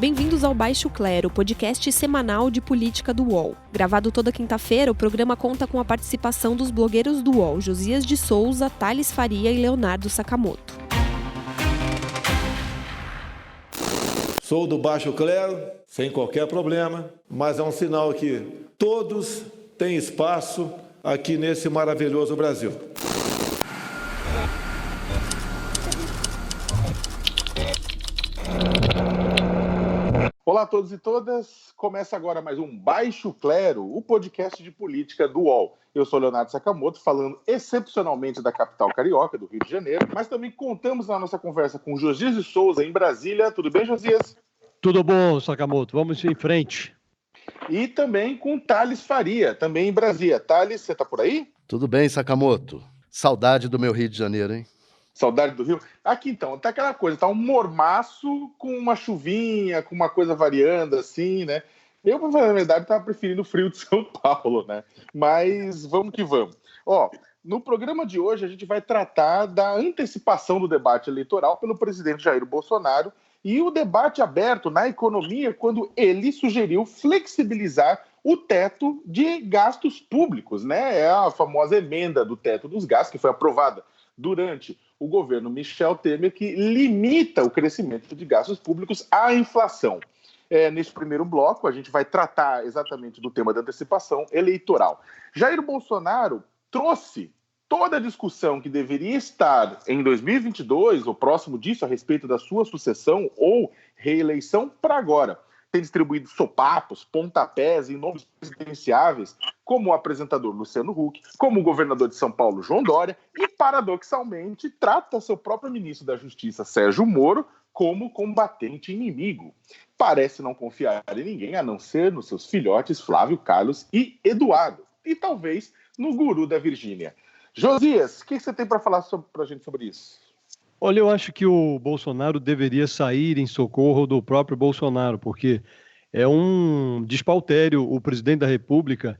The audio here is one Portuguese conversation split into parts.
Bem-vindos ao Baixo Clero, podcast semanal de política do UOL. Gravado toda quinta-feira, o programa conta com a participação dos blogueiros do UOL, Josias de Souza, Thales Faria e Leonardo Sakamoto. Sou do Baixo Clero, sem qualquer problema, mas é um sinal que todos têm espaço aqui nesse maravilhoso Brasil. Olá a todos e todas, começa agora mais um Baixo Clero, o podcast de política do UOL. Eu sou Leonardo Sakamoto, falando excepcionalmente da capital carioca, do Rio de Janeiro, mas também contamos na nossa conversa com Josias de Souza, em Brasília. Tudo bem, Josias? Tudo bom, Sakamoto, vamos em frente. E também com Thales Faria, também em Brasília. Thales, você tá por aí? Tudo bem, Sakamoto. Saudade do meu Rio de Janeiro, hein? Saudade do Rio? Aqui então, tá aquela coisa, tá um mormaço com uma chuvinha, com uma coisa variando assim, né? Eu, na verdade, tava preferindo o frio de São Paulo, né? Mas vamos que vamos. Ó, no programa de hoje a gente vai tratar da antecipação do debate eleitoral pelo presidente Jair Bolsonaro e o debate aberto na economia quando ele sugeriu flexibilizar o teto de gastos públicos, né? É a famosa emenda do teto dos gastos que foi aprovada durante o governo Michel Temer, que limita o crescimento de gastos públicos à inflação. Neste primeiro bloco, a gente vai tratar exatamente do tema da antecipação eleitoral. Jair Bolsonaro trouxe toda a discussão que deveria estar em 2022, ou próximo disso, a respeito da sua sucessão ou reeleição, para agora. Tem distribuído sopapos, pontapés em nomes presidenciáveis, como o apresentador Luciano Huck, como o governador de São Paulo, João Dória, e, paradoxalmente, trata seu próprio ministro da Justiça, Sérgio Moro, como combatente inimigo. Parece não confiar em ninguém, a não ser nos seus filhotes Flávio, Carlos e Eduardo, e talvez no guru da Virgínia. Josias, o que você tem para falar para a gente sobre isso? Olha, eu acho que o Bolsonaro deveria sair em socorro do próprio Bolsonaro, porque é um despautério o presidente da República,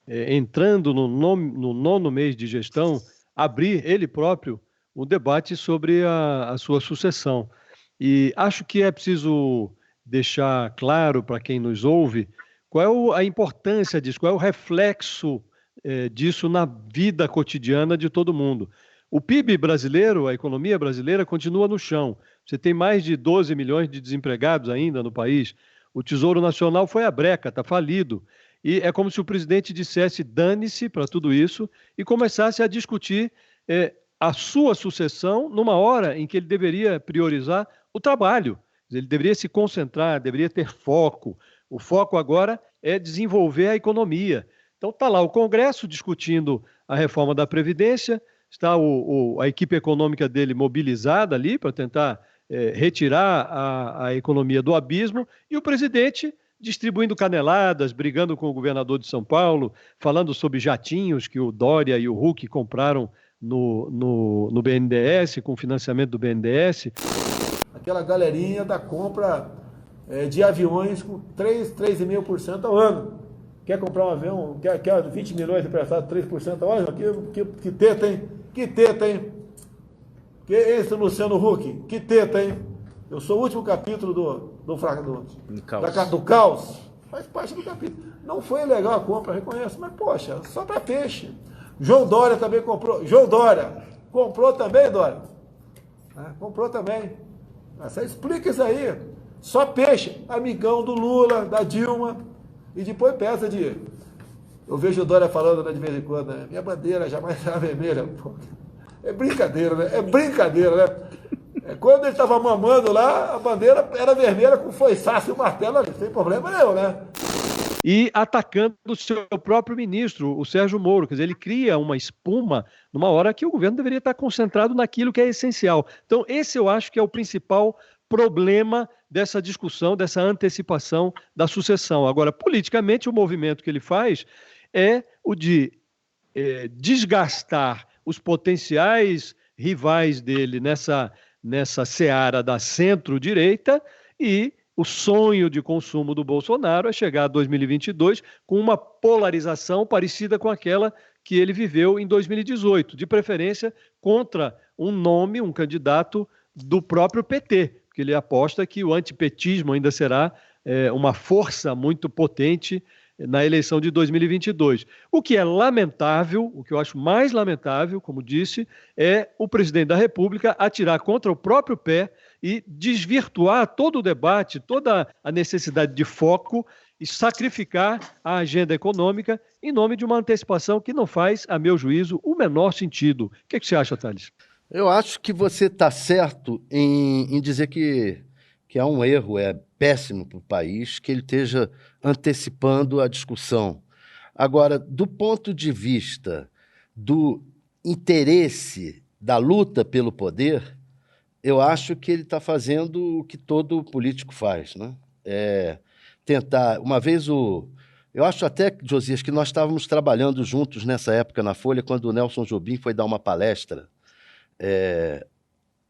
entrando no nono mês de gestão, abrir ele próprio o debate sobre a sua sucessão. E acho que é preciso deixar claro para quem nos ouve qual é a importância disso, qual é o reflexo disso na vida cotidiana de todo mundo. O PIB brasileiro, a economia brasileira, continua no chão. Você tem mais de 12 milhões de desempregados ainda no país. O Tesouro Nacional foi à breca, está falido. E é como se o presidente dissesse dane-se para tudo isso e começasse a discutir a sua sucessão numa hora em que ele deveria priorizar o trabalho. Ele deveria se concentrar, deveria ter foco. O foco agora é desenvolver a economia. Então está lá o Congresso discutindo a reforma da Previdência, está a equipe econômica dele mobilizada ali para tentar retirar a economia do abismo, e o presidente distribuindo caneladas, brigando com o governador de São Paulo, falando sobre jatinhos que o Dória e o Huck compraram no BNDES, com financiamento do BNDES. Aquela galerinha da compra de aviões com 3,5% ao ano. Quer comprar um avião, quer 20 milhões emprestado, 3% ao ano? Que teta, hein? Que teta, hein? Que esse Luciano Huck? Que teta, hein? Eu sou o último capítulo do caos. Faz parte do capítulo. Não foi legal a compra, reconheço, mas, poxa, só para peixe. João Dória também comprou. João Dória comprou também, Dória? Comprou também. Você explica isso aí. Só peixe. Amigão do Lula, da Dilma. E depois peça de... Eu vejo o Dória falando, né, de vez em quando, né? Minha bandeira jamais será vermelha. Pô, é brincadeira, né? É brincadeira, né? Quando ele estava mamando lá, a bandeira era vermelha com foiçaço e martelo, sem problema nenhum, né? E atacando o seu próprio ministro, o Sérgio Moro. Quer dizer, ele cria uma espuma numa hora que o governo deveria estar concentrado naquilo que é essencial. Então, esse eu acho que é o principal problema dessa discussão, dessa antecipação da sucessão. Agora, politicamente, o movimento que ele faz é o de desgastar os potenciais rivais dele nessa seara da centro-direita, e o sonho de consumo do Bolsonaro é chegar a 2022 com uma polarização parecida com aquela que ele viveu em 2018, de preferência contra um nome, um candidato do próprio PT. porque ele aposta que o antipetismo ainda será uma força muito potente na eleição de 2022. O que é lamentável, o que eu acho mais lamentável, como disse, é o presidente da República atirar contra o próprio pé e desvirtuar todo o debate, toda a necessidade de foco e sacrificar a agenda econômica em nome de uma antecipação que não faz, a meu juízo, o menor sentido. O que você acha, Thales? Eu acho que você está certo em dizer que é um erro, é péssimo para o país que ele esteja antecipando a discussão. Agora, do ponto de vista do interesse da luta pelo poder, eu acho que ele está fazendo o que todo político faz, né? Tentar... Uma vez eu acho até, Josias, que nós estávamos trabalhando juntos nessa época na Folha, quando o Nelson Jobim foi dar uma palestra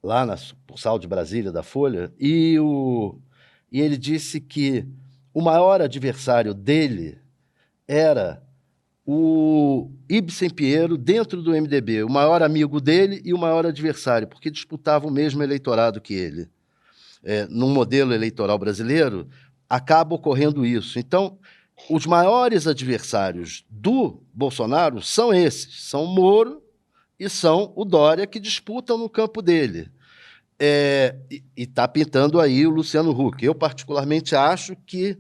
lá na sucursal de Brasília da Folha, e ele disse que o maior adversário dele era o Ibsen Pinheiro dentro do MDB, o maior amigo dele e o maior adversário, porque disputavam o mesmo eleitorado que ele. Num modelo eleitoral brasileiro, acaba ocorrendo isso. Então, os maiores adversários do Bolsonaro são esses, são o Moro e são o Dória, que disputam no campo dele. E está pintando aí o Luciano Huck. Eu, particularmente, acho que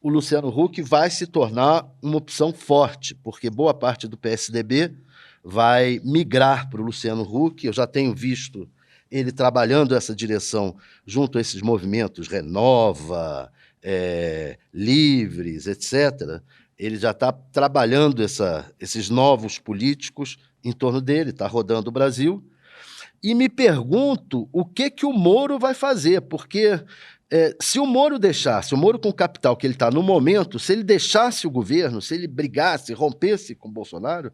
o Luciano Huck vai se tornar uma opção forte, porque boa parte do PSDB vai migrar para o Luciano Huck. Eu já tenho visto ele trabalhando essa direção junto a esses movimentos Renova, Livres, etc. Ele já está trabalhando esses novos políticos em torno dele, está rodando o Brasil. E me pergunto o que o Moro vai fazer, porque se o Moro com o capital que ele está no momento, se ele deixasse o governo, se ele brigasse, rompesse com o Bolsonaro,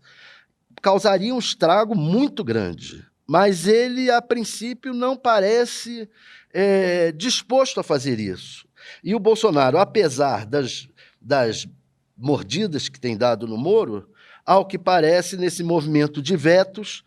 causaria um estrago muito grande. Mas ele, a princípio, não parece disposto a fazer isso. E o Bolsonaro, apesar das mordidas que tem dado no Moro, ao que parece, nesse movimento de vetos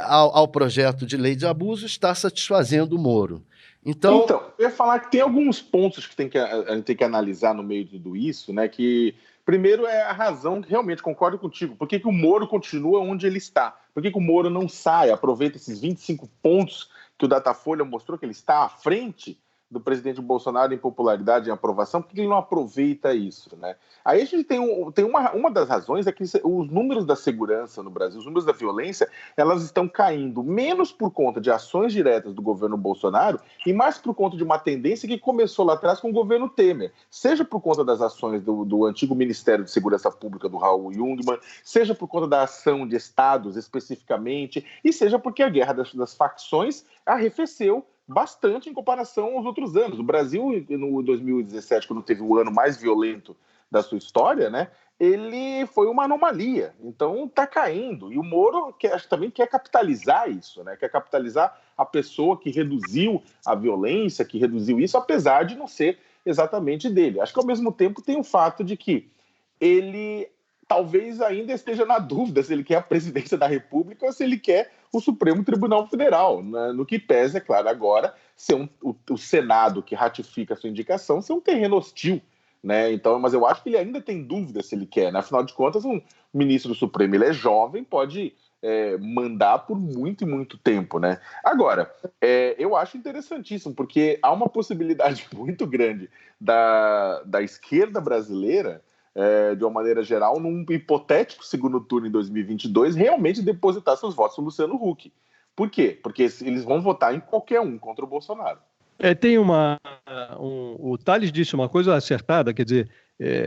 ao projeto de lei de abuso, está satisfazendo o Moro. Então, eu ia falar que tem alguns pontos que a gente tem que analisar no meio de tudo isso, né? Que, primeiro, é a razão que realmente concordo contigo. Por que o Moro continua onde ele está? Por que o Moro não sai, aproveita esses 25 pontos que o Datafolha mostrou que ele está à frente do presidente Bolsonaro em popularidade e aprovação? Por que ele não aproveita isso, né? Aí a gente tem uma das razões é que os números da segurança no Brasil, os números da violência, elas estão caindo menos por conta de ações diretas do governo Bolsonaro e mais por conta de uma tendência que começou lá atrás com o governo Temer, seja por conta das ações do antigo Ministério de Segurança Pública do Raul Jungmann, seja por conta da ação de estados especificamente, e seja porque a guerra das facções arrefeceu bastante em comparação aos outros anos. O Brasil, no 2017, quando teve o ano mais violento da sua história, né, ele foi uma anomalia. Então, está caindo. E o Moro também quer capitalizar isso, né? Quer capitalizar a pessoa que reduziu a violência, que reduziu isso, apesar de não ser exatamente dele. Acho que, ao mesmo tempo, tem o fato de que ele talvez ainda esteja na dúvida se ele quer a presidência da República ou se ele quer o Supremo Tribunal Federal, né? No que pese, é claro, agora ser o Senado que ratifica a sua indicação ser um terreno hostil, né? Então, mas eu acho que ele ainda tem dúvida se ele quer, né? Afinal de contas, um ministro do Supremo, ele é jovem, pode mandar por muito e muito tempo, né? Agora, eu acho interessantíssimo, porque há uma possibilidade muito grande da esquerda brasileira, de uma maneira geral, num hipotético segundo turno em 2022, realmente depositar seus votos no Luciano Huck. Por quê? Porque eles vão votar em qualquer um contra o Bolsonaro. Tem o Thales disse uma coisa acertada, quer dizer,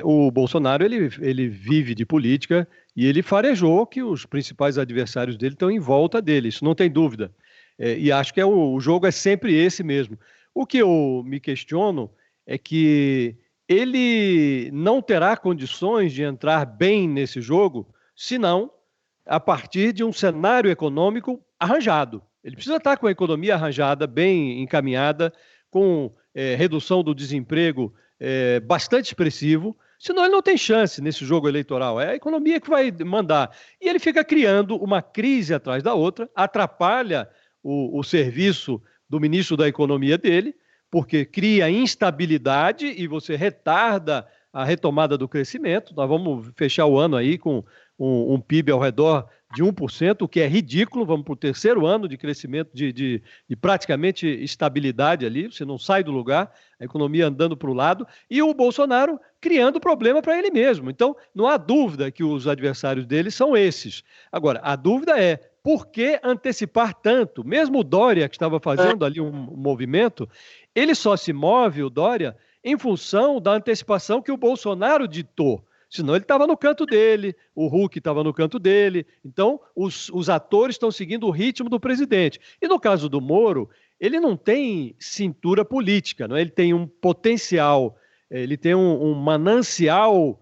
o Bolsonaro ele vive de política e ele farejou que os principais adversários dele estão em volta dele, isso não tem dúvida. E acho que o jogo é sempre esse mesmo. O que eu me questiono é que ele não terá condições de entrar bem nesse jogo, senão a partir de um cenário econômico arranjado. Ele precisa estar com a economia arranjada, bem encaminhada, com redução do desemprego bastante expressivo, senão ele não tem chance nesse jogo eleitoral. É a economia que vai mandar. E ele fica criando uma crise atrás da outra, atrapalha o serviço do ministro da Economia dele, porque cria instabilidade e você retarda a retomada do crescimento. Nós vamos fechar o ano aí com um PIB ao redor de 1%, o que é ridículo. Vamos para o terceiro ano de crescimento, de praticamente estabilidade ali, você não sai do lugar, a economia andando para o lado, e o Bolsonaro criando problema para ele mesmo. Então, não há dúvida que os adversários dele são esses. Agora, a dúvida é, por que antecipar tanto? Mesmo o Dória, que estava fazendo ali um movimento, ele só se move, o Dória, em função da antecipação que o Bolsonaro ditou. Senão ele estava no canto dele, o Huck estava no canto dele. Então, os atores estão seguindo o ritmo do presidente. E no caso do Moro, ele não tem cintura política, não é? Ele tem um potencial, ele tem um manancial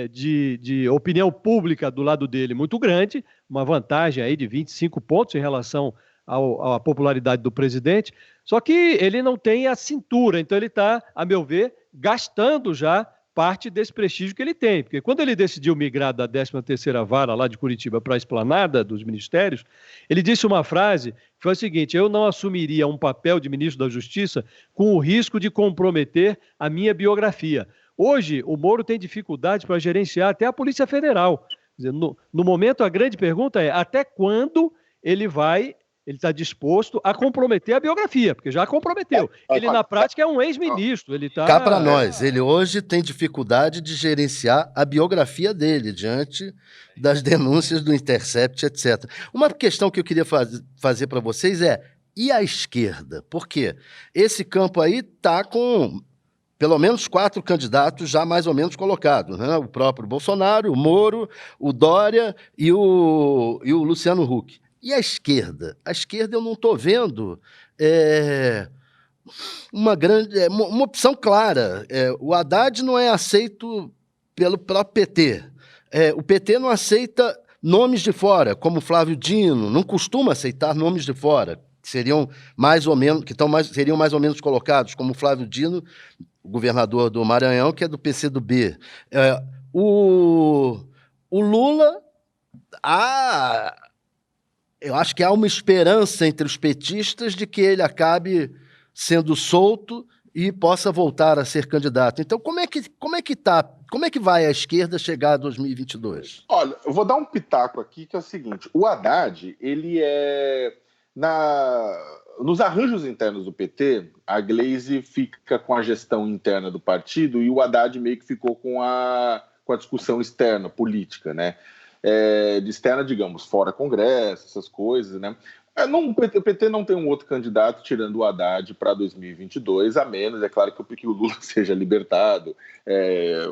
de opinião pública do lado dele muito grande, uma vantagem aí de 25 pontos em relação à popularidade do presidente, só que ele não tem a cintura, então ele está, a meu ver, gastando já parte desse prestígio que ele tem, porque quando ele decidiu migrar da 13ª Vara lá de Curitiba para a Esplanada dos Ministérios, ele disse uma frase que foi a seguinte: eu não assumiria um papel de ministro da Justiça com o risco de comprometer a minha biografia. Hoje, o Moro tem dificuldade para gerenciar até a Polícia Federal. Quer dizer, no momento, a grande pergunta é até quando ele está disposto a comprometer a biografia, porque já comprometeu. Ele, na prática, é um ex-ministro. Cá para nós, ele hoje tem dificuldade de gerenciar a biografia dele diante das denúncias do Intercept, etc. Uma questão que eu queria fazer para vocês é, e a esquerda? Por quê? Esse campo aí está com pelo menos 4 candidatos já mais ou menos colocados, né? O próprio Bolsonaro, o Moro, o Dória e o Luciano Huck. E a esquerda? A esquerda eu não estou vendo uma opção clara. O Haddad não é aceito pelo próprio PT. O PT não aceita nomes de fora, como Flávio Dino, não costuma aceitar nomes de fora, que seriam mais ou menos, seriam mais ou menos colocados, como Flávio Dino, o governador do Maranhão, que é do PCdoB. O Lula, eu acho que há uma esperança entre os petistas de que ele acabe sendo solto e possa voltar a ser candidato. Então, como é que vai a esquerda chegar a 2022? Olha, eu vou dar um pitaco aqui, que é o seguinte: o Haddad, ele nos arranjos internos do PT, a Gleisi fica com a gestão interna do partido e o Haddad meio que ficou com a discussão externa, política, né? De externa, digamos, fora Congresso, essas coisas, né? O PT não tem um outro candidato tirando o Haddad para 2022, a menos, é claro, que o Lula seja libertado,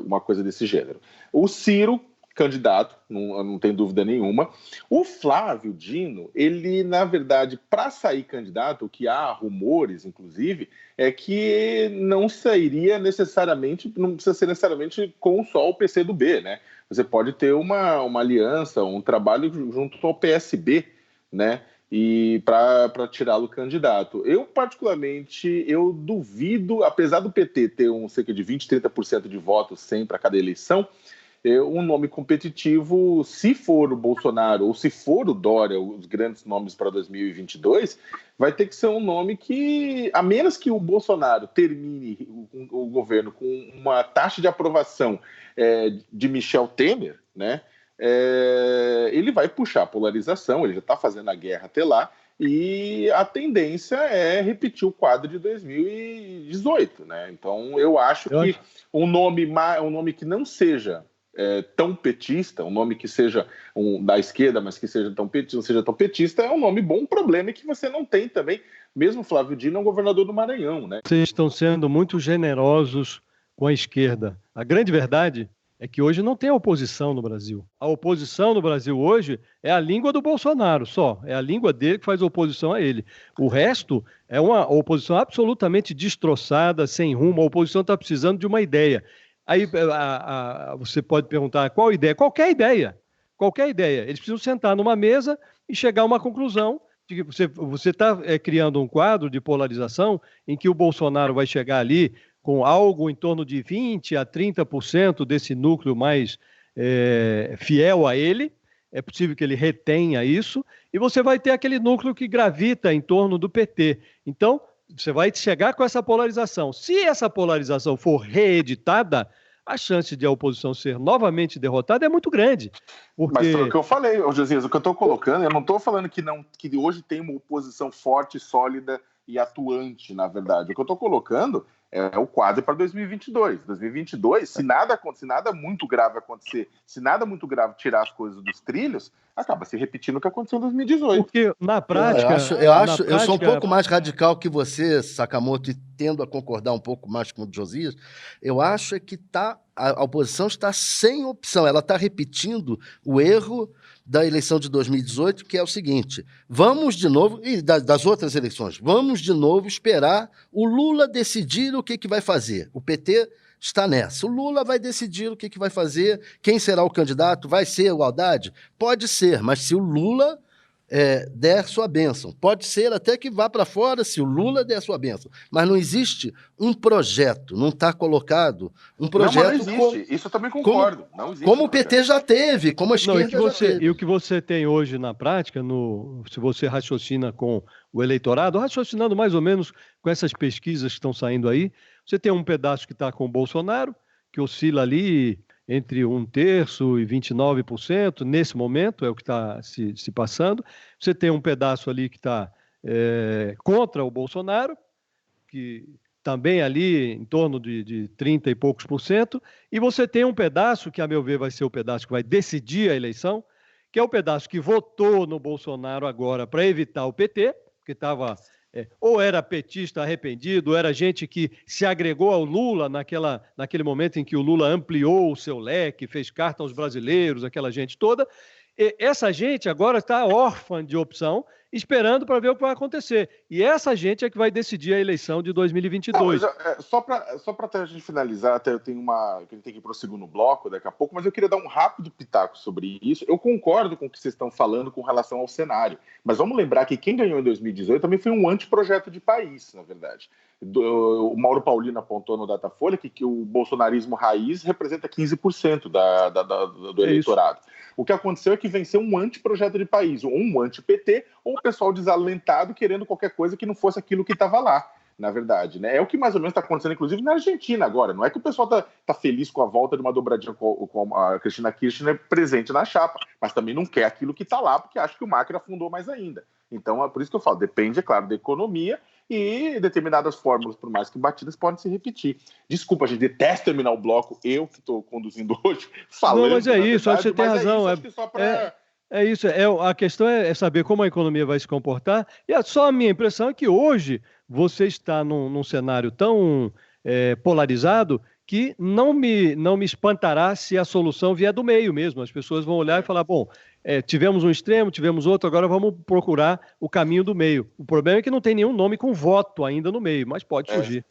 uma coisa desse gênero. O Ciro, candidato, não tem dúvida nenhuma. O Flávio Dino, ele, na verdade, para sair candidato, o que há rumores, inclusive, é que não sairia necessariamente, não precisa ser necessariamente com só o PCdoB, né? Você pode ter uma aliança, um trabalho junto ao PSB, né? E para tirá-lo candidato. Eu, particularmente, eu duvido, apesar do PT ter cerca de 20%, 30% de votos sempre a cada eleição, um nome competitivo, se for o Bolsonaro ou se for o Dória, os grandes nomes para 2022, vai ter que ser um nome que, a menos que o Bolsonaro termine o governo com uma taxa de aprovação de Michel Temer, né? Ele vai puxar a polarização, ele já está fazendo a guerra até lá, e a tendência é repetir o quadro de 2018, né? Então, eu acho que um nome que não seja tão petista, um nome que seja da esquerda, mas que seja tão petista, não seja tão petista, é um nome bom. O problema é que você não tem também, mesmo Flávio Dino é um governador do Maranhão, né? Vocês estão sendo muito generosos com a esquerda. A grande verdade é que hoje não tem oposição no Brasil. A oposição no Brasil hoje é a língua do Bolsonaro só. É a língua dele que faz oposição a ele. O resto é uma oposição absolutamente destroçada, sem rumo. A oposição está precisando de uma ideia. Aí você pode perguntar qual ideia? Qualquer ideia. Qualquer ideia. Eles precisam sentar numa mesa e chegar a uma conclusão de que você está criando um quadro de polarização em que o Bolsonaro vai chegar ali com algo em torno de 20% a 30% desse núcleo mais fiel a ele. É possível que ele retenha isso. E você vai ter aquele núcleo que gravita em torno do PT. Então, Você vai chegar com essa polarização. Se essa polarização for reeditada, a chance de a oposição ser novamente derrotada é muito grande. Porque... Mas foi o que eu falei, Josias, o que eu estou colocando, eu não estou falando que hoje tem uma oposição forte, sólida e atuante, na verdade. O que eu estou colocando é o quadro para 2022. 2022, se nada muito grave acontecer, se nada muito grave tirar as coisas dos trilhos, acaba se repetindo o que aconteceu em 2018. Porque na prática... Eu sou um pouco mais radical que você, Sakamoto, e tendo a concordar um pouco mais com o Josias. Eu acho que a oposição está sem opção. Ela está repetindo o erro da eleição de 2018, que é o seguinte: vamos de novo, e das outras eleições, vamos de novo esperar o Lula decidir o que vai fazer. O PT está nessa. O Lula vai decidir o que vai fazer, quem será o candidato, vai ser o Haddad? Pode ser, mas se o Lula der sua bênção, pode ser até que vá para fora se o Lula der sua bênção, mas não existe um projeto, não está colocado um projeto... Não existe, isso eu também concordo. Não existe como o PT já teve, como a esquerda já teve. E o que você tem hoje na prática, se você raciocina com o eleitorado, raciocinando mais ou menos com essas pesquisas que estão saindo aí, você tem um pedaço que está com o Bolsonaro, que oscila ali entre 1/3 e 29%, nesse momento, é o que está se passando. Você tem um pedaço ali que está contra o Bolsonaro, que também ali em torno de 30 e poucos %, e você tem um pedaço que, a meu ver, vai ser o pedaço que vai decidir a eleição, que é o pedaço que votou no Bolsonaro agora para evitar o PT, que estava... ou era petista arrependido, ou era gente que se agregou ao Lula naquele momento em que o Lula ampliou o seu leque, fez carta aos brasileiros, aquela gente toda. E essa gente agora está órfã de opção, esperando para ver o que vai acontecer. E essa gente é que vai decidir a eleição de 2022. Só para a gente finalizar, até eu tenho que a gente tem que ir para o segundo bloco daqui a pouco, mas eu queria dar um rápido pitaco sobre isso. Eu concordo com o que vocês estão falando com relação ao cenário, mas vamos lembrar que quem ganhou em 2018 também foi um anteprojeto de país, na verdade. O Mauro Paulino apontou no Datafolha que o bolsonarismo raiz representa 15% do eleitorado. O que aconteceu é que venceu um anteprojeto de país, um anti-PT, ou o pessoal desalentado querendo qualquer coisa que não fosse aquilo que estava lá, na verdade, né? É o que mais ou menos está acontecendo, inclusive, na Argentina agora. Não é que o pessoal tá feliz com a volta de uma dobradinha com a Cristina Kirchner presente na chapa, mas também não quer aquilo que está lá, porque acha que o Macri afundou mais ainda. Então, é por isso que eu falo, depende, é claro, da economia, e determinadas fórmulas, por mais que batidas, podem se repetir. Desculpa, a gente detesta terminar o bloco, eu que estou conduzindo hoje, falando... Não, mas é isso, acho que você tem razão. É isso, a questão é saber como a economia vai se comportar, e só a minha impressão é que hoje você está num cenário tão polarizado que não me espantará se a solução vier do meio mesmo. As pessoas vão olhar e falar, bom, tivemos um extremo, tivemos outro, agora vamos procurar o caminho do meio. O problema é que não tem nenhum nome com voto ainda no meio, mas pode surgir.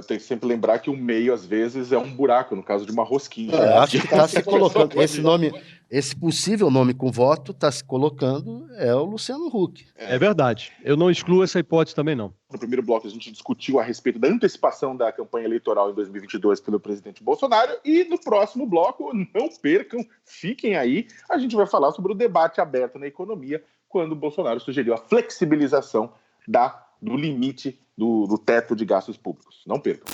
Tem que sempre lembrar que o meio, às vezes, é um buraco, no caso de uma rosquinha. Acho que está se colocando esse possível nome com voto está se colocando é o Luciano Huck. É verdade. Eu não excluo essa hipótese também, não. No primeiro bloco, a gente discutiu a respeito da antecipação da campanha eleitoral em 2022 pelo presidente Bolsonaro, e no próximo bloco, não percam, fiquem aí, a gente vai falar sobre o debate aberto na economia, quando o Bolsonaro sugeriu a flexibilização do limite do teto de gastos públicos. Não percam.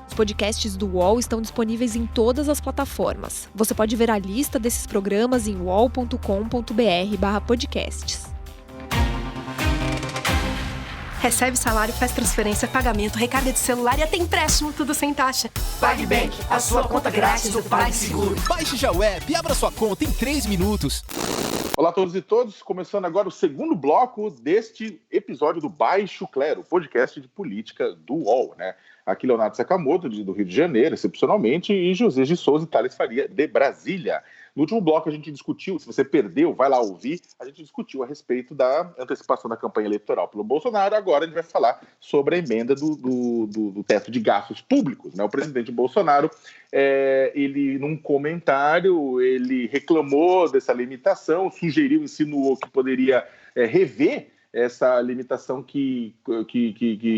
Os podcasts do UOL estão disponíveis em todas as plataformas. Você pode ver a lista desses programas em uol.com.br/podcasts. Recebe salário, faz transferência, pagamento, recarga de celular e até empréstimo, tudo sem taxa. PagBank, a sua conta grátis do PagSeguro. Baixe já o app e abra sua conta em 3 minutos. Olá a todos e todas, começando agora o segundo bloco deste episódio do Baixo Clero, podcast de política do UOL, né? Aqui Leonardo Sakamoto, do Rio de Janeiro, excepcionalmente, e José de Souza e Thales Faria, de Brasília. No último bloco a gente discutiu, se você perdeu, vai lá ouvir, a gente discutiu a respeito da antecipação da campanha eleitoral pelo Bolsonaro. Agora a gente vai falar sobre a emenda do teto de gastos públicos, né? O presidente Bolsonaro, ele num comentário, ele reclamou dessa limitação, sugeriu, insinuou que poderia rever essa limitação que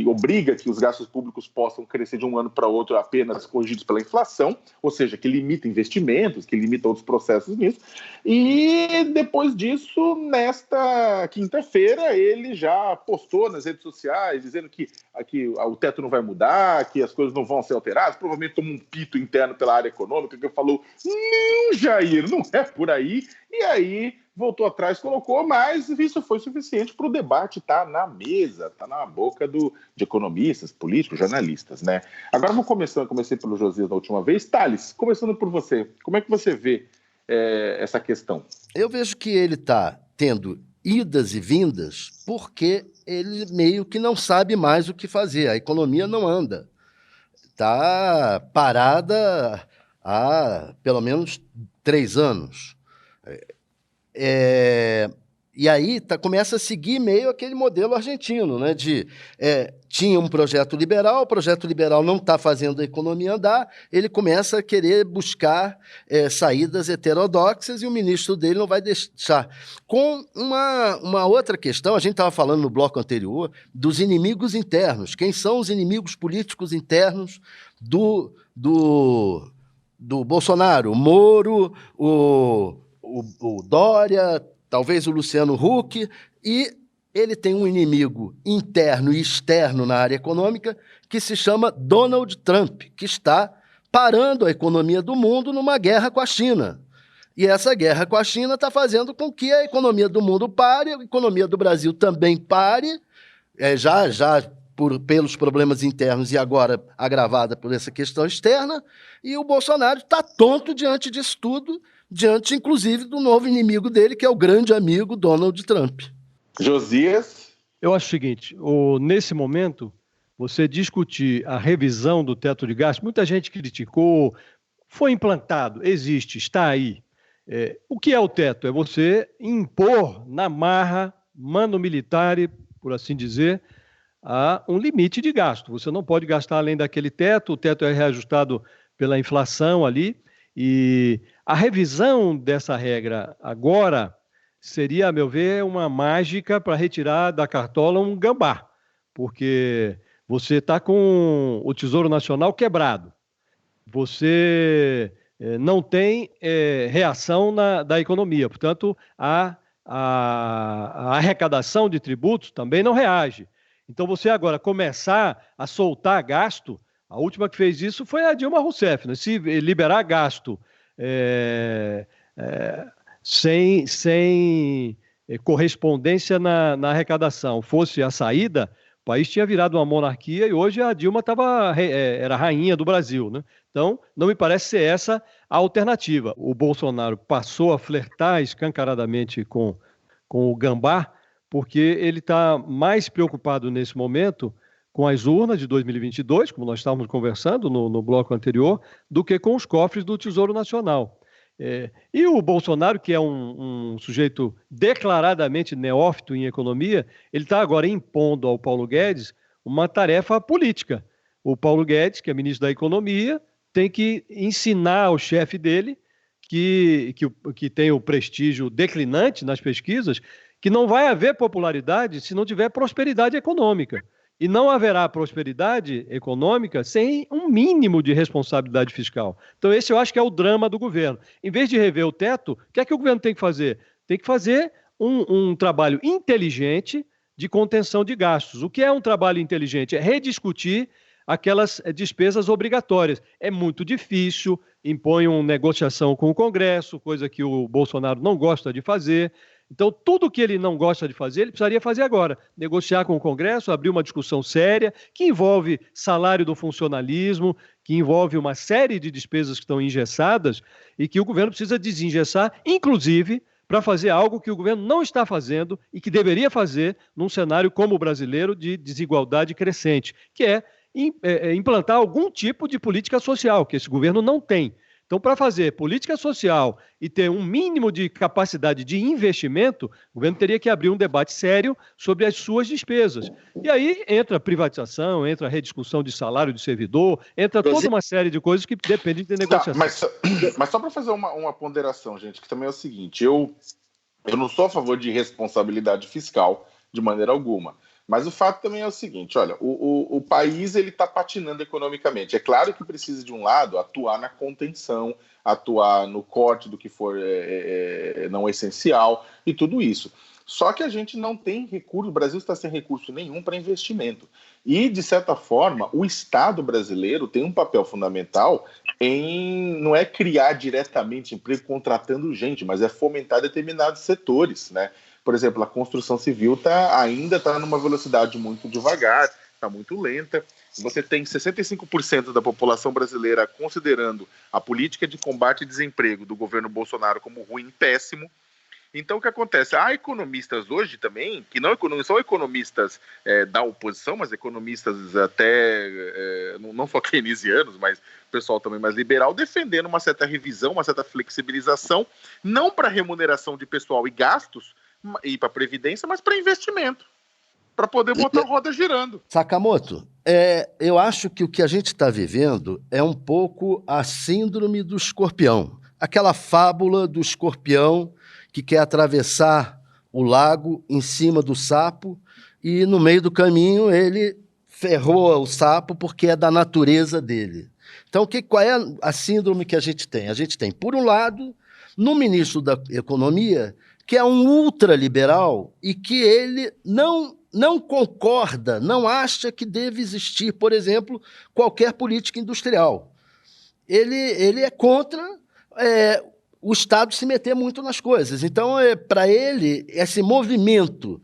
obriga que os gastos públicos possam crescer de um ano para outro apenas corrigidos pela inflação, ou seja, que limita investimentos, que limita outros processos nisso. E depois disso, nesta quinta-feira, ele já postou nas redes sociais dizendo que o teto não vai mudar, que as coisas não vão ser alteradas, provavelmente tomou um pito interno pela área econômica, que falou, Jair, não é por aí, e aí voltou atrás, colocou, mas isso foi suficiente para o debate estar na mesa, estar na boca de economistas, políticos, jornalistas, né? Agora comecei pelo Josias da última vez. Thales, começando por você, como é que você vê essa questão? Eu vejo que ele está tendo idas e vindas porque ele meio que não sabe mais o que fazer, a economia não anda. Está parada há pelo menos 3 anos. E aí começa a seguir meio aquele modelo argentino, né? Tinha um projeto liberal, o projeto liberal não está fazendo a economia andar, ele começa a querer buscar saídas heterodoxas e o ministro dele não vai deixar. Com uma outra questão, a gente estava falando no bloco anterior dos inimigos internos. Quem são os inimigos políticos internos do Bolsonaro? O Moro, o Dória, talvez o Luciano Huck, e ele tem um inimigo interno e externo na área econômica que se chama Donald Trump, que está parando a economia do mundo numa guerra com a China. E essa guerra com a China está fazendo com que a economia do mundo pare, a economia do Brasil também pare, pelos problemas internos e agora agravada por essa questão externa, e o Bolsonaro está tonto diante disso tudo, diante, inclusive, do novo inimigo dele, que é o grande amigo Donald Trump. Josias? Eu acho o seguinte, nesse momento, você discutir a revisão do teto de gastos, muita gente criticou, foi implantado, existe, está aí. O que é o teto? É você impor na marra, mano militar, por assim dizer, a um limite de gasto. Você não pode gastar além daquele teto, o teto é reajustado pela inflação ali, e a revisão dessa regra agora seria, a meu ver, uma mágica para retirar da cartola um gambá, porque você está com o Tesouro Nacional quebrado, você não tem reação da economia, portanto, a arrecadação de tributos também não reage. Então, você agora começar a soltar gasto, a última que fez isso foi a Dilma Rousseff, né? Se liberar gasto sem correspondência na arrecadação fosse a saída, o país tinha virado uma monarquia e hoje a Dilma era rainha do Brasil, né? Então, não me parece ser essa a alternativa. O Bolsonaro passou a flertar escancaradamente com o gambá, porque ele está mais preocupado nesse momento com as urnas de 2022, como nós estávamos conversando no bloco anterior, do que com os cofres do Tesouro Nacional. E o Bolsonaro, que é um sujeito declaradamente neófito em economia, ele está agora impondo ao Paulo Guedes uma tarefa política. O Paulo Guedes, que é ministro da Economia, tem que ensinar ao chefe dele, que tem o prestígio declinante nas pesquisas, que não vai haver popularidade se não tiver prosperidade econômica. E não haverá prosperidade econômica sem um mínimo de responsabilidade fiscal. Então, esse eu acho que é o drama do governo. Em vez de rever o teto, o que é que o governo tem que fazer? Tem que fazer um trabalho inteligente de contenção de gastos. O que é um trabalho inteligente? É rediscutir aquelas despesas obrigatórias. É muito difícil, impõe uma negociação com o Congresso, coisa que o Bolsonaro não gosta de fazer. Então, tudo que ele não gosta de fazer, ele precisaria fazer agora. Negociar com o Congresso, abrir uma discussão séria, que envolve salário do funcionalismo, que envolve uma série de despesas que estão engessadas e que o governo precisa desengessar, inclusive para fazer algo que o governo não está fazendo e que deveria fazer num cenário como o brasileiro de desigualdade crescente, que é implantar algum tipo de política social, que esse governo não tem. Então, para fazer política social e ter um mínimo de capacidade de investimento, o governo teria que abrir um debate sério sobre as suas despesas. E aí entra a privatização, entra a rediscussão de salário de servidor, entra toda uma série de coisas que dependem de negociação. Mas só para fazer uma ponderação, gente, que também é o seguinte, eu não sou a favor de responsabilidade fiscal de maneira alguma. Mas o fato também é o seguinte, olha, o país está patinando economicamente. É claro que precisa, de um lado, atuar na contenção, atuar no corte do que for não essencial e tudo isso. Só que a gente não tem recurso, o Brasil está sem recurso nenhum para investimento. E, de certa forma, o Estado brasileiro tem um papel fundamental em, não é criar diretamente emprego contratando gente, mas é fomentar determinados setores, né? Por exemplo, a construção civil ainda está numa velocidade muito devagar, está muito lenta. Você tem 65% da população brasileira considerando a política de combate ao desemprego do governo Bolsonaro como ruim, péssimo. Então, o que acontece? Há economistas hoje também, que não são economistas da oposição, mas economistas até, não só keynesianos, mas pessoal também mais liberal, defendendo uma certa revisão, uma certa flexibilização, não para remuneração de pessoal e gastos, e para previdência, mas para investimento, para poder botar a roda girando. Sakamoto, eu acho que o que a gente está vivendo é um pouco a síndrome do escorpião. Aquela fábula do escorpião que quer atravessar o lago em cima do sapo e, no meio do caminho, ele ferrou o sapo porque é da natureza dele. Então, qual é a síndrome que a gente tem? A gente tem, por um lado, no ministro da Economia, que é um ultraliberal e que ele não concorda, não acha que deve existir, por exemplo, qualquer política industrial. Ele é contra o Estado se meter muito nas coisas. Então, para ele, esse movimento,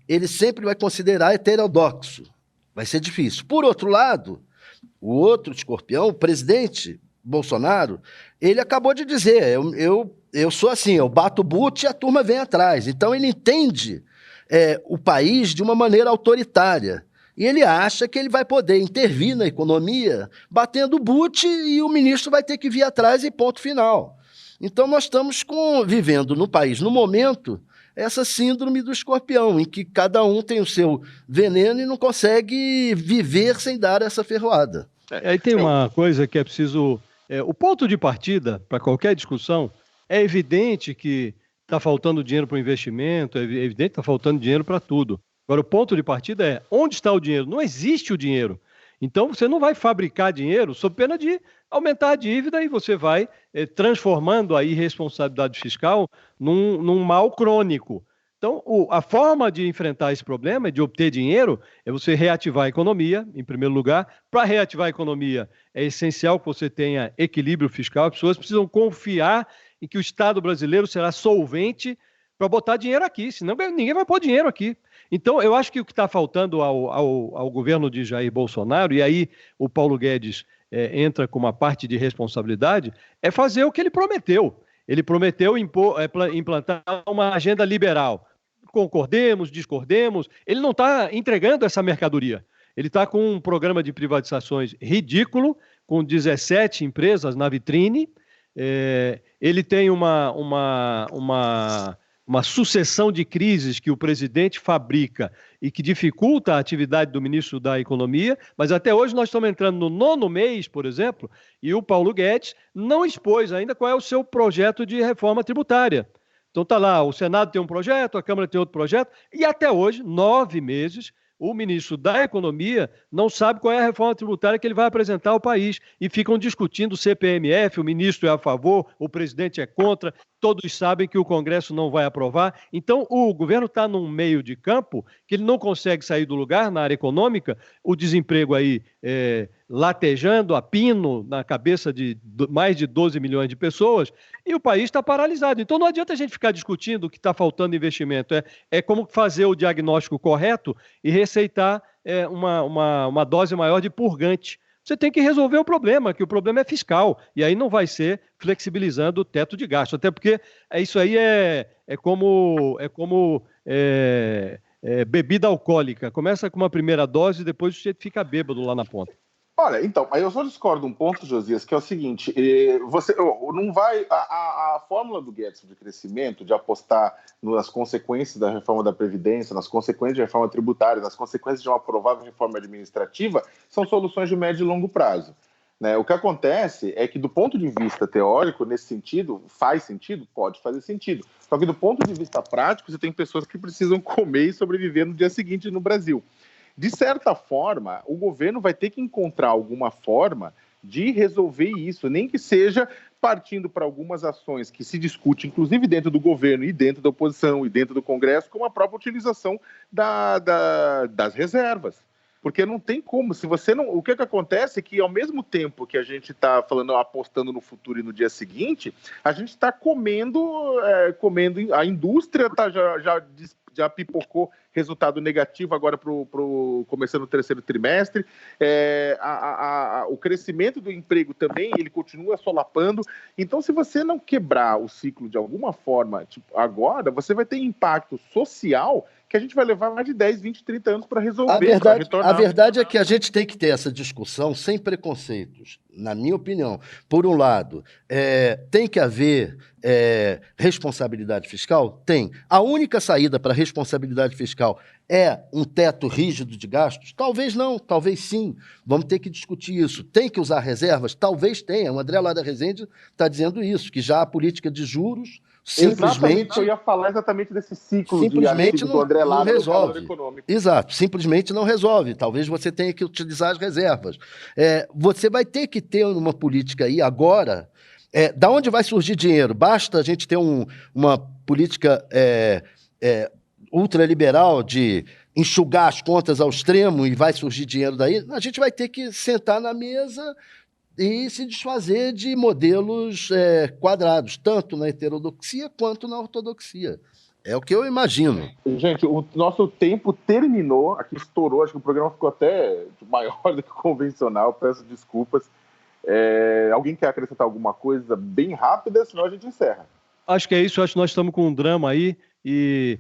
ele sempre vai considerar heterodoxo. Vai ser difícil. Por outro lado, o outro escorpião, o presidente Bolsonaro, ele acabou de dizer, eu sou assim, eu bato o boot e a turma vem atrás. Então, ele entende o país de uma maneira autoritária. E ele acha que ele vai poder intervir na economia batendo o boot e o ministro vai ter que vir atrás e ponto final. Então, nós estamos vivendo no país, no momento, essa síndrome do escorpião, em que cada um tem o seu veneno e não consegue viver sem dar essa ferroada. Aí tem uma coisa que é preciso... o ponto de partida para qualquer discussão é evidente que está faltando dinheiro para o investimento, é evidente que está faltando dinheiro para tudo. Agora, o ponto de partida é onde está o dinheiro? Não existe o dinheiro. Então, você não vai fabricar dinheiro sob pena de aumentar a dívida e você vai transformando a irresponsabilidade fiscal num mal crônico. Então, a forma de enfrentar esse problema, de obter dinheiro, é você reativar a economia, em primeiro lugar. Para reativar a economia, é essencial que você tenha equilíbrio fiscal. As pessoas precisam confiar em que o Estado brasileiro será solvente para botar dinheiro aqui, senão ninguém vai pôr dinheiro aqui. Então, eu acho que o que está faltando ao governo de Jair Bolsonaro, e aí o Paulo Guedes entra com uma parte de responsabilidade, é fazer o que ele prometeu. Ele prometeu implantar uma agenda liberal. Concordemos, discordemos, ele não está entregando essa mercadoria. Ele está com um programa de privatizações ridículo, com 17 empresas na vitrine. Ele tem uma sucessão de crises que o presidente fabrica e que dificulta a atividade do ministro da Economia, mas até hoje nós estamos entrando no 9º mês, por exemplo, e o Paulo Guedes não expôs ainda qual é o seu projeto de reforma tributária. Então está lá, o Senado tem um projeto, a Câmara tem outro projeto, e até hoje, 9 meses, o ministro da Economia não sabe qual é a reforma tributária que ele vai apresentar ao país. E ficam discutindo o CPMF, o ministro é a favor, o presidente é contra, todos sabem que o Congresso não vai aprovar. Então, o governo está num meio de campo que ele não consegue sair do lugar na área econômica, o desemprego aí latejando a pino na cabeça de mais de 12 milhões de pessoas, e o país está paralisado. Então, não adianta a gente ficar discutindo o que está faltando investimento. É como fazer o diagnóstico correto e receitar uma dose maior de purgante. Você tem que resolver o problema, que o problema é fiscal, e aí não vai ser flexibilizando o teto de gasto, até porque isso aí é como bebida alcoólica. Começa com uma primeira dose e depois você fica bêbado lá na ponta. Olha, então, aí eu só discordo um ponto, Josias, que é o seguinte, você não vai... A fórmula do Guedes de crescimento, de apostar nas consequências da reforma da Previdência, nas consequências da reforma tributária, nas consequências de uma provável reforma administrativa, são soluções de médio e longo prazo. né? O que acontece é que, do ponto de vista teórico, nesse sentido, faz sentido? Pode fazer sentido. Só que, do ponto de vista prático, você tem pessoas que precisam comer e sobreviver no dia seguinte no Brasil. De certa forma, o governo vai ter que encontrar alguma forma de resolver isso, nem que seja partindo para algumas ações que se discute, inclusive dentro do governo e dentro da oposição e dentro do Congresso, como a própria utilização das reservas. Porque não tem como, se você não... O que acontece é que, ao mesmo tempo que a gente está falando, apostando no futuro e no dia seguinte, a gente está comendo, a indústria já pipocou resultado negativo agora começando o terceiro trimestre. O crescimento do emprego também, ele continua solapando. Então, se você não quebrar o ciclo de alguma forma, agora, você vai ter impacto social que a gente vai levar mais de 10, 20, 30 anos para resolver. A verdade é que a gente tem que ter essa discussão sem preconceitos, na minha opinião. Por um lado, tem que haver responsabilidade fiscal? Tem. A única saída para a responsabilidade fiscal é um teto rígido de gastos? Talvez não, talvez sim. Vamos ter que discutir isso. Tem que usar reservas? Talvez tenha. O André lá da Resende está dizendo isso, que já a política de juros simplesmente... Eu ia falar exatamente desse ciclo simplesmente do André lá não do resolve. Econômico. Exato, simplesmente não resolve. Talvez você tenha que utilizar as reservas. Você vai ter que ter uma política aí agora. Da onde vai surgir dinheiro? Basta a gente ter uma política ultraliberal de enxugar as contas ao extremo e vai surgir dinheiro daí? A gente vai ter que sentar na mesa e se desfazer de modelos quadrados, tanto na heterodoxia quanto na ortodoxia. É o que eu imagino. Gente, o nosso tempo terminou, aqui estourou, acho que o programa ficou até maior do que o convencional, peço desculpas. Alguém quer acrescentar alguma coisa bem rápida, senão a gente encerra. Acho que é isso, acho que nós estamos com um drama aí e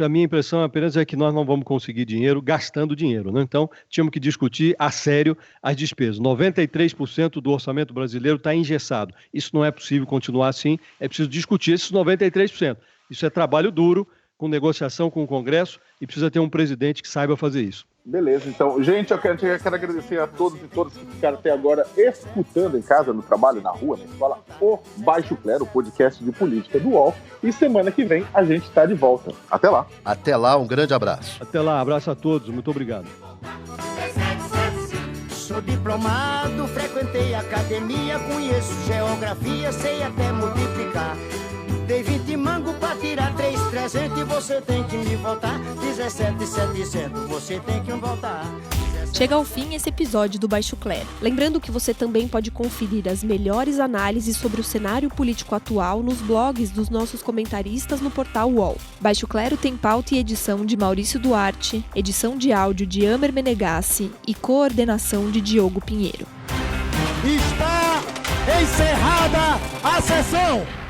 a minha impressão apenas é que nós não vamos conseguir dinheiro gastando dinheiro, né? Então, tínhamos que discutir a sério as despesas. 93% do orçamento brasileiro está engessado. Isso não é possível continuar assim, é preciso discutir esses 93%. Isso é trabalho duro, com negociação com o Congresso, e precisa ter um presidente que saiba fazer isso. Beleza, então, gente, eu quero agradecer a todos e todas que ficaram até agora escutando em casa, no trabalho, na rua, na escola, o Baixo Clero, o podcast de política do UOL. E semana que vem a gente está de volta. Até lá. Até lá, um grande abraço. Até lá, abraço a todos, muito obrigado. Sou diplomado, frequentei academia, conheço geografia, sei até multiplicar. Dei 20 mango pra tirar 3,300 e você tem que me voltar 17,700, você tem que me voltar. Chega ao fim esse episódio do Baixo Clero. Lembrando que você também pode conferir as melhores análises sobre o cenário político atual nos blogs dos nossos comentaristas no portal UOL. Baixo Clero tem pauta e edição de Maurício Duarte, edição de áudio de Amer Menegassi e coordenação de Diogo Pinheiro. Está encerrada a sessão!